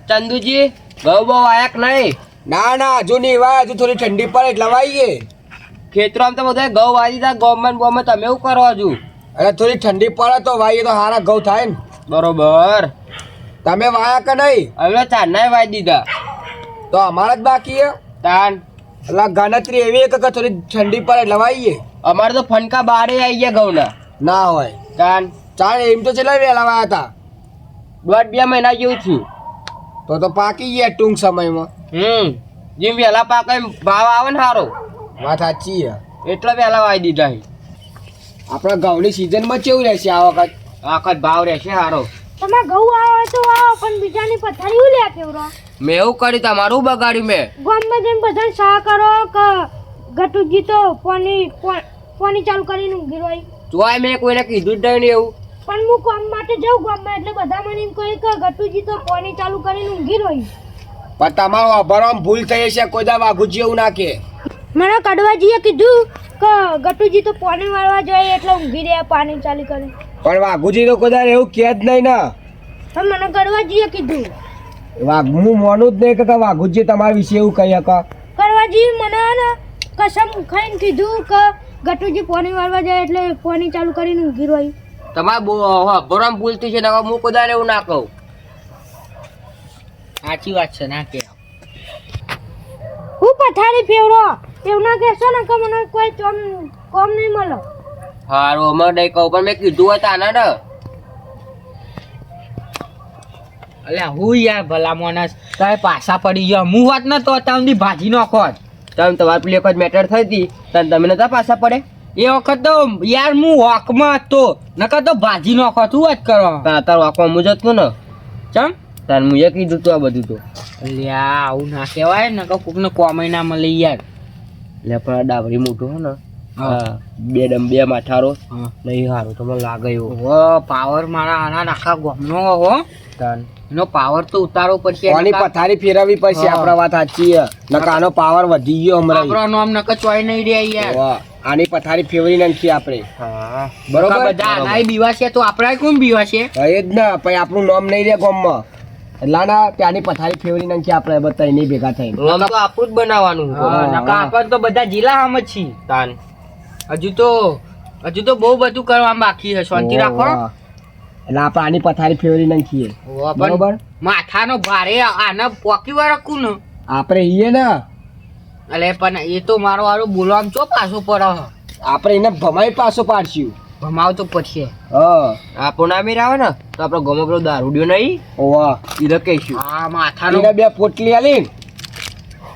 ચંદુજી ઘઉં બહુ આયા કે નહીં? ના ના હજુ નહીં વાય, હજુ થોડી ઠંડી પડે એટલે વાઈએ. ખેતરમાં તો બધા ઘઉં વાજી તા ગોમમાં બોમાં તમે એવું કરો હજુ? અરે થોડી ઠંડી પડે તો વાઈએ તો સારા ઘઉં થાય ને. બરોબર. તમે વાયા કે નહીં? હવે ચારનાય વાજી દીધા. તો અમારા જ બાકી હે. તાન એટલે ગણતરી એવી કે થોડી ઠંડી પડે એટલે વાઈએ. અમારે તો ફનકા બારે આવી ગયા ઘઉંના. ના હોય તાન ચાલ એમ તો છેલ્લા વહેલા વાયા હતા. 1.5 મહિના જેવું થયું. તો પાકી ગયા ટૂંક સમયમાં. જેમ વહેલા પાકે એમ ભાવ આવે ને સારો. વાત સાચી હે. એટલે વહેલા વાવી દીધા છે. આપણા ઘઉંની સિઝનમાં કેવું રહેશે આ વખત? આ વખત ભાવ રહેશે સારો. તમારે ઘઉં આવે તો આવો પણ બીજાની પથારી હું લે કેવરો. મેં એવું કર્યું તમારું બગાડ્યું મેં. ગામમાં જેમ બધા સા કરો કે ગટુજી તો પાણી ચાલુ કરીને ઊંઘી રહી. જોય મેં કોઈને કીધું જ નહીં એવું. પણ હું કામ માટે જાઉં ગામમાં એટલે બધા મને એમ કહે કે ગટુજી તો પાણી ચાલુ કરીને ઊંઘી રહી. પણ તમારો અભરવામાં ભૂલ થઈ હશે. કોઈ દા વાઘુજી એવું ના કે. મને કડવાજીએ કીધું કે ગટુજી તો પાણી વાળવા જાય એટલે ઊંઘી રહ્યા પાણી ચાલુ કરે. પણ વાઘુજી તો કોઈ દા એવું કે જ નહીં ને. પણ મને કડવાજીએ કીધું. હું મોનું જ નહીં કે વાઘુજી તમારા વિશે એવું કહી શકે. કડવાજી મને ને કસમ ખાઈને કીધું કે ગટુજી પાણી વાળવા જાય એટલે પાણી ચાલુ કરીને ઊંઘી રહી. તમારે બરામ ભૂલતી છે ને હું કોઈ એવું ના કહું. સાચી વાત છે ના કે. હું પથારી ફેવરો એવું ના કહેશો ને કે મને કોઈ કોમ નહીં મળે. હારું અમારે નહીં કહું પણ મેં કીધું હોય તાના ને. અલ્યા હું યાર ભલા માણસ તારે પાછા પડી ગયો. હું વાત ન તો તાવની ભાજી નાખો. તમે તમારી પેલી વખત મેટર થઈ હતી તમે નતા પાછા પડે. એ વખત તો યાર હું હોકમાં હતો નકર તો ભાજી નાખો. તું વાત કરો તાર વાંકમાં મુજબ તું ને ચમ તાર મુજે કીધું તું આ બધું તો. અલ્યા આવું ના કહેવાય નકર કોકને કોમે ના મળે યાર. એટલે પણ આ ડાબરી મોટું હે ને. હા બે માથારો નહીં સારું તમને લાગે એવું. પાવર મારા આના આખા ગામનો હો. એનો પાવર તો ઉતારવો પડશે. કોની પથારી ફેરવવી પડશે. આપણા વાત સાચી હે. નકા આનો પાવર વધી ગયો હમણાં. આપણો નામ નકર ચોઈ નહીં રહ્યા યાર. વાહ આની પથારી ફેરવી નાખી આપણે. હા બરોબર બધા આનાય બીવાશે તો આપણે કોણ બીવાશે? એ જ ના પછી આપણું નામ નહીં રહે ગામમાં. એટલે ના ત્યાંની પથારી ફેરવી નાખી આપણે બધા નહીં ભેગા થઈને. આમ તો આપણું જ બનાવવાનું. નકર આપણે તો બધા જિલ્લા આમ જ છીએ. તાન હજુ તો બહુ બધું કરવા બાકી છે. શાંતિ રાખો. એટલે આપણે આની પથારી ફેરવી નાખીએ. બરોબર માથાનો ભારે આને પોકી વાળકું ને આપણે ઈએ ને. અલે પણ એ તો મારો વાળો બોલવામાં ચો પાછો પડે. આપણે એને ભમાઈ પાછો પાડશું. ભમાવ તો પડશે. હા આપણું નામ આવે ને તો આપણો ગમો પેલો દારૂડિયો નહીં ઓવા એને કહીશું. હા માથાનો એને બે પોટલી આલી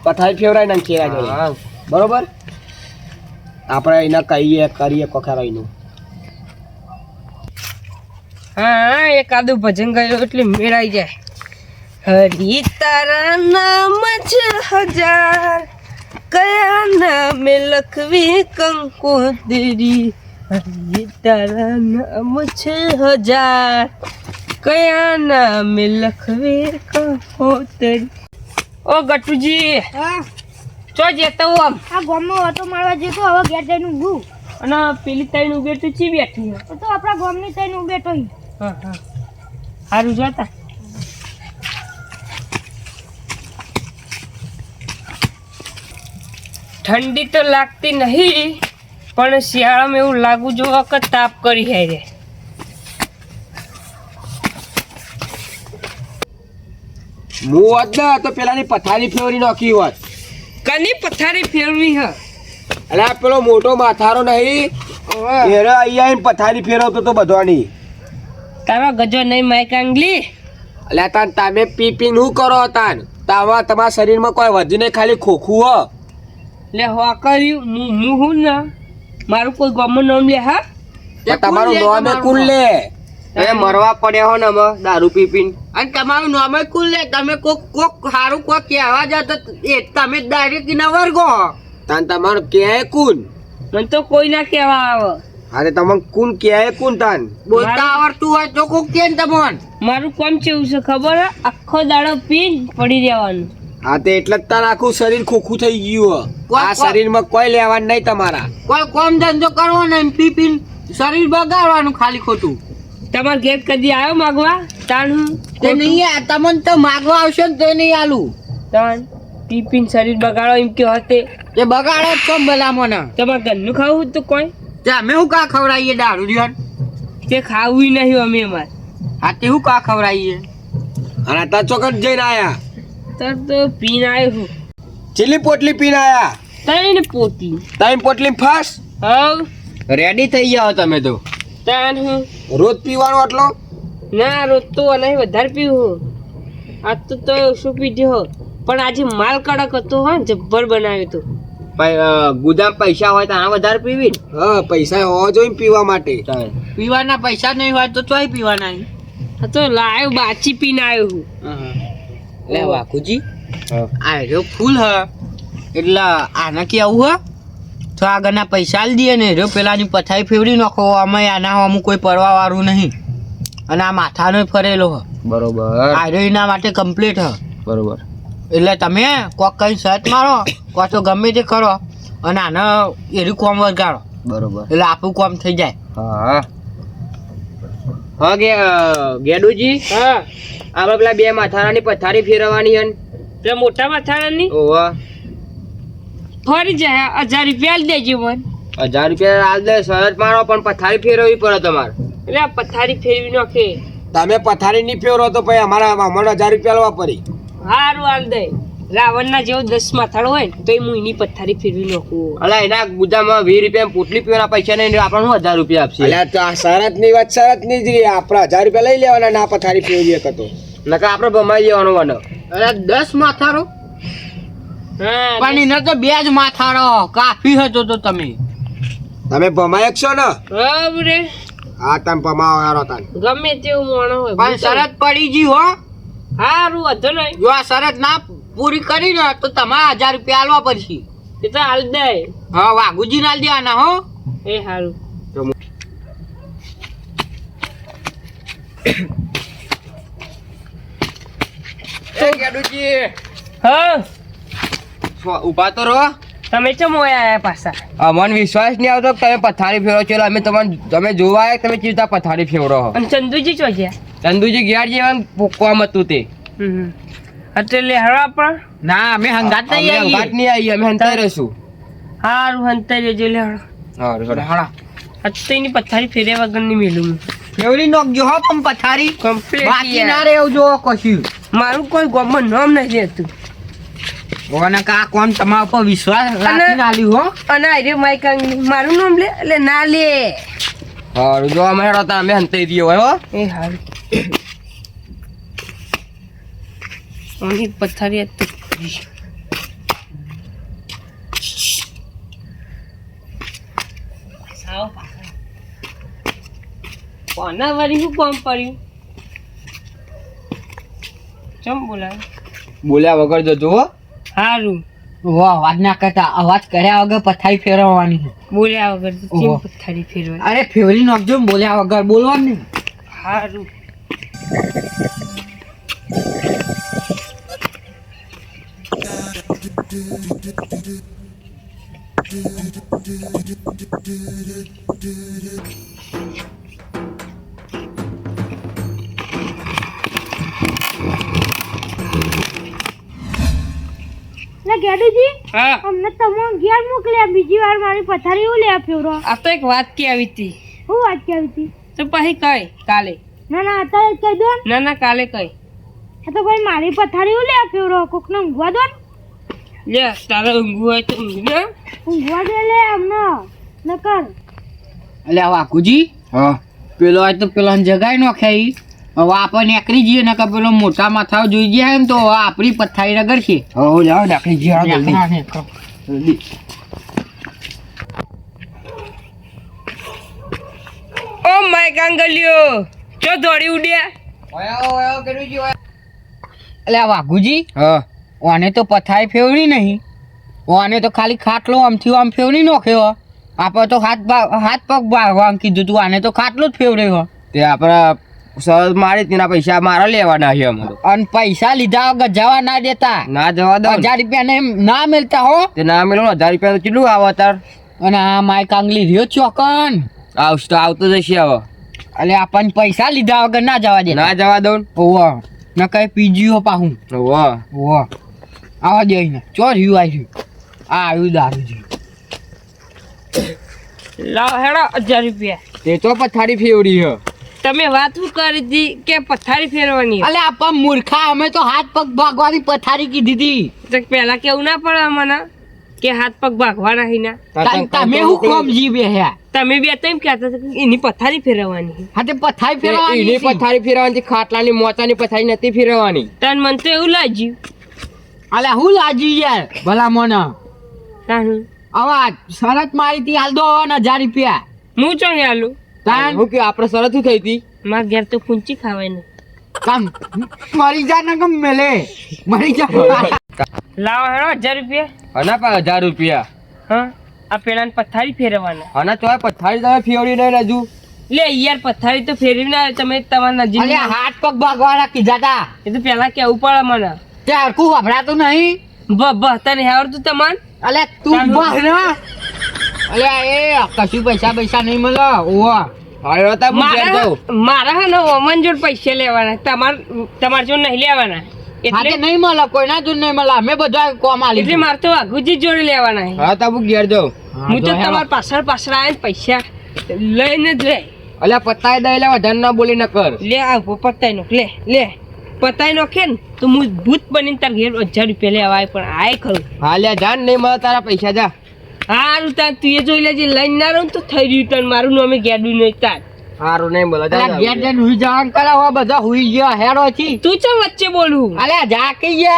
પથારી ફેવરાઈ નાખીએ એના જોડે. બરોબર આપણે એને કહીએ કરીએ કોખરાઈનું. હા એકાદું ભજન ગાયું એટલે મેળાઈ જાય. હરી તારા નામ છે હજાર કયા નામે લખવી કંકોત્રી. હરી તારા નામ છે હજાર કયા નામે લખવી કંકોત્રી. ઓ ગટુજી હા ચો જતો આમ આ ગામમાં ઓટો મારવા જતો હવે ઘેર જઈને ઊંઘું. અને પેલી તૈન ઉભે તું ચી બેઠી હે? તો આપણા ગામની થઈને હું બેઠો છું. હા સારું જોતા. ઠંડી તો લાગતી નહીં પણ શિયાળામાં એવું લાગુ જો કે તાપ કરી જાય. હું હોત ને તો પેલાની પથારી ફેરવી નાખી હોત. કની પથારી ફેરવી હ? એટલે આ પેલો મોટો માથારો નહીં એને અહીંયા આવીને પથારી ફેરવતો તો બધવાની. તારો ગજો નહીં માઈક આંગલી. એટલે તાન તમે પીને શું કરો તાન? તમારા શરીરમાં કોઈ વધુ નહીં ખાલી ખોખું હો. લે હો કર્યું હું ના મારું કોઈ ગામનું નામ લે. હા તમારું નામે કુલ લે. એ મરવા પડ્યા હો ને અમે દારૂ પીને. અને તમારું નામ કુલ લે. તમે કોક સારું કોક કહેવા જાવ તો એ તમે ડાયરેક્ટ ના વર્ગો. તાન તમારું ક્યાંય કુન? મને તો કોઈ ના કહેવા આવે. અરે તમને કુન ક્યાંય કુન તાન? બોલતા આવડતું હોય તો કોક કે તમને. મારું કોમ કેવું છે ખબર હે? આખો દાડો પી પડી રહેવાનું. હા તે એટલે જ તાર આખું શરીર ખોખું થઈ ગયું હે. આ શરીરમાં કોઈ લેવાનું નહીં તમારા. કોઈ કોમ ધંધો કરવો ને પી શરીર બગાડવાનું ખાલી ખોટું. તમાર ઘેર કદી આવ્યો માગવા તાણ હું તે નહીં તમને તો માગવા આવશે ને તો નહીં આલું તાણ ટિફિન શરીર બગાડો એમ કે હતે એ બગાડે જ કોમ ભલા મને તમારે ઘરનું ખાવું તો કોઈ તે અમે શું કા ખવડાવીએ દારૂ રિયન તે ખાવું નહીં અમે અમારે હા તે શું કા ખવડાવીએ અને તા ચોકટ જઈને આયા તાર તો પીન આવ્યો છું ચીલી પોટલી પીને આયા તઈને પોટલી તાઈ પોટલી ફાસ હવ રેડી થઈ જાઓ તમે તો. તાન હું રોજ પીવાનો આટલો ના રોજ તો નહીં વધારે પીવું આજ તો શું પીધો પણ આજે માલ કડક હતો હા જબ્બર બનાવ્યો તો ગુદામ પૈસા હોય તો આ વધારે પીવી ને. હા પૈસા હોવા જોઈએ ને પીવા માટે પીવાના પૈસા નહીં હોય તો ચોય પીવાના નહીં આ તો લાયો બાચી પીને આવ્યો હું લે વાકુજી આ જો ફૂલ હ એટલે આના કે આવું હ તો આગળના પૈસા આલી દઈએ ને જો પેલાની પથારી ફેવડી નાખો અમે આના અમુક કોઈ પડવા વાળું નહીં અને આ માથાનો ફરેલો હ બરોબર આ એના માટે કમ્પ્લીટ હ બરોબર. એટલે તમે કોક કઈ શર્ટ મારો કોક તો ગમે તે કરો અને આને એનું કોમ વગાડો બરોબર. એટલે આપણું કોમ થઈ જાય હા હા ગેડુજી હા આપણે પેલા બે માથારાની પથારી ફેરવવાની હે ને. તે મોટા માથાની ઓવા ફરી જાય 1000 રૂપિયા આલી દેજો મને 1000 રૂપિયા આલ દે શરત મારો પણ પથારી ફેરવવી પડે તમારે. એટલે આ પથારી ફેરવી નાખે તમે પથારી નહીં ફેરવો તો પછી અમારા અમને 1000 રૂપિયા લેવા પડી હારું આલ દે રાવણના જેવો 10 માથાડો હોય ને તો હું એની પથારી ફેરવી નાખું અલા એના ગુદામાં 20 રૂપિયા પોટલી પીવાના પૈસા નહીં આપણને 1000 રૂપિયા આપશે. એટલે તો આ શરતની વાત શરતની જ રહી આપણે 1000 રૂપિયા લઈ લેવાના ના પથારી ફેરવીએ તો નકર આપણે ભમાઈ જવાનો મને. અરે 10 માથારો હા પણ એને તો 2 જ માથારો કાફી હતો તો તમે તમે ભમાય છો ને હા રે હા તમે ભમાવો યાર તાન ગમે તેવું મોણો હોય પણ શરત પડી ગઈ હો હારું વધો નહીં જો આ શરત ના પૂરી કરી ને તો તમારે 1000 રૂપિયા આલવા પડશે એ તો હાલ દે હા વાઘુજી ના દેવાના હો એ હારું હા ઉભા તો રહો. તમે ચમ ઓયા આયા પાછા અમને વિશ્વાસ નહીં આવતો કે તમે પથારી ફેરવો છો એટલે અમે તમે જોવા આવ્યા તમે ચીવતા પથારી ફેરવો છો. અને ચંદુજી ચો ગયા ચંદુજી ગયા જેવા કોમ હતું તે એટલે હળવા પણ ના અમે હંગાત અમે નહીં અંગાત નહીં આવી અમે હંતાઈ રહીશું. હારું હંતાઈ રહેજો લે હળો હાડા આજ તો એની પથારી ફેર્યા વગરની મેલું એવડી નોકજો હો પણ પથારી કમ્પ્લીટ બાકી ના રહેવું જો કશું મારું કોઈ ગામમાં નામ નથી હતું ઓને કા કોમ તમારા ઉપર વિશ્વાસ રાખીને આલ્યું હો અને આ રે માઈક મારું નામ લે એટલે ના લે હારું જો અમે હતા અમે હંતાઈ દઈએ હોય હો. એ હારું ઓની પથારી આ તો કોના વળી શું કોમ પડ્યું ચમ બોલાય બોલ્યા વગર જજો હો. હારું વાહ અવાજ ના કરતા અવાજ કર્યા વગર પથારી ફેરવવાની બોલ્યા વગર તો કેમ ઓહો. પથારી ફેરવાય અરે ફેવરી નોકજો ને બોલ્યા વગર બોલવાનું નહીં હારું એટલે ગેડુજી હા અમને તમે ઘેર મોકલ્યા બીજી વાર મારી પથારી હું લે ફેવરો આ તો એક વાત કે આવી હતી હું વાત કેવી હતી તો પછી કઈ કાલે ના ના અત્યારે જ કહી દો ને. ના ના કાલે કઈ આ તો ભાઈ મારી પથારી હું લે ફેવરો કોકને ઊંઘવા દો ને. લે તારે ઊંઘવું હોય તો ઊંઘ ને ઊંઘવા દે લે અમને નકર એટલે વાકુજી હા પેલો આજ તો પેલા જગાઈ નાખ્યા હવે આપણે નીકળી જઈએ ને કે પેલો મોટા માથાઓ જોઈ ગયા ને તો હવે આપણી પથારી રગડ છે હો જાઓ ડાકડી જી હા જલ્દી. ઓ માય કાંગલિયો ચો દોડી ઉડ્યા એટલે આ વાઘુજી હા ઓને તો પથારી ફેવરી નહીં ઓને તો ખાલી ખાટલો આમથી આમ ફેવરી નાખ્યો આપણે તો હાથ પગ ભાગવા કીધું તું આને તો ખાટલો જ ફેવર્યો તે આપણા સરસ મારી તેના પૈસા મારા લેવાના છે અમે તો. અને પૈસા લીધા વગર જવા ના દેતા ના જવા દો 1000 રૂપિયા ને ના મળતા હો તે ના મેળો 1000 રૂપિયા તો કેટલું આવે તાર અને આ માય કાંગલી રહ્યો ચોકન આવશે તો આવતો જશે હવે અલે આપણને પૈસા લીધા વગર ના જવા દે. ના જવા દઉં ઓવો ન કઈ પીજીઓ પાહું. વાહ ઓવો આવા દે ને ચો રહ્યું આવ્યું આ આવ્યું દારૂ જ્યું. લાવ હેડો 1000 રૂપિયા. તે તો પથારી ફેવડી હ તમે વાત શું કરી હતી કે પથારી ફેરવાની? અલે આપણ મૂર્ખા અમે તો હાથ પગ ભાગવાની પથારી કીધી હતી. તો પેલા કેવું ના પડે મને કે હાથ પગ ભાગવાના હિના? તમે હું કોમ જીવે હે તમે બે તેમ કહેતા હતા કે એની પથારી ફેરવવાની. હા તે પથારી ફેરવાની એની હતી. પથારી ફેરવાની ખાટલાની મોચાની પથારી નથી ફેરવાની. તન મને તો એવું લાગ્યું. અલે હું લાજી યાર ભલા મોને તાનું આવા શરત મારી હતી હાલ દો 1000 રૂપિયા. હું ચો હાલું તાન હું કે આપણે શરત શું થઈ હતી? મારા ઘેર તો પૂંચી ખાવાય ને. કામ મરી જા ને કમ મેલે મરી જા. લાવો હેડો 1000 રૂપિયા. હના પા 1000 રૂપિયા. હા આ પેલાને પથારી ફેરવવાના. હના ચોય પથારી તમે ફેવડી નહીં હજુ. લે યાર પથારી તો ફેરવી ના તમે તમારા નજીક. અલે હાથ પગ ભાગવાના કીધા તા એ તો પેલા કેવું પડે મને. તે હરખું વાપરાતું નહીં. તને આવડતું તમાન? અલે તું બસ ને અલે એ કશું પૈસા નહીં મળે. ઓવા હવે તો હું ઘેર જાઉં. મારા હે ને ઓમન જોડ પૈસા લેવાના તમાર જોડ નહીં લેવાના. હાથે એટલે નહીં મળે કોઈના જોડ નહીં મળે અમે બધા કોમ આલી એટલે મારે તો વાઘુજી જોડે લેવાના છે. હા તો હું ઘેર જાઉં. હું તો તમારા પાછળ આવીને પૈસા લઈને જ રે. અલ્યા પતાઈ દઈ લે વધારે ના બોલી ન કર. લે આ પતાઈ નો લે પતાઈ નોખે ને તો હું ભૂત બનીને તાર ઘેર 1000 રૂપિયા લેવા આવે પણ આય ખરું. હા લે જાન નહીં મળે તારા પૈસા જા. હારું તાર તું એ જોઈ લેજે લઈને ના રહું તો થઈ રહ્યું તાર મારું નામે ગેડું નહીં તાર. સારું નહીં મળે જા. અલે ઘેર જઈને હુઈ જવાનું કરાવવા બધા હુઈ ગયા હેરો છી. તું ચમ વચ્ચે બોલું? અલે જા કે યાર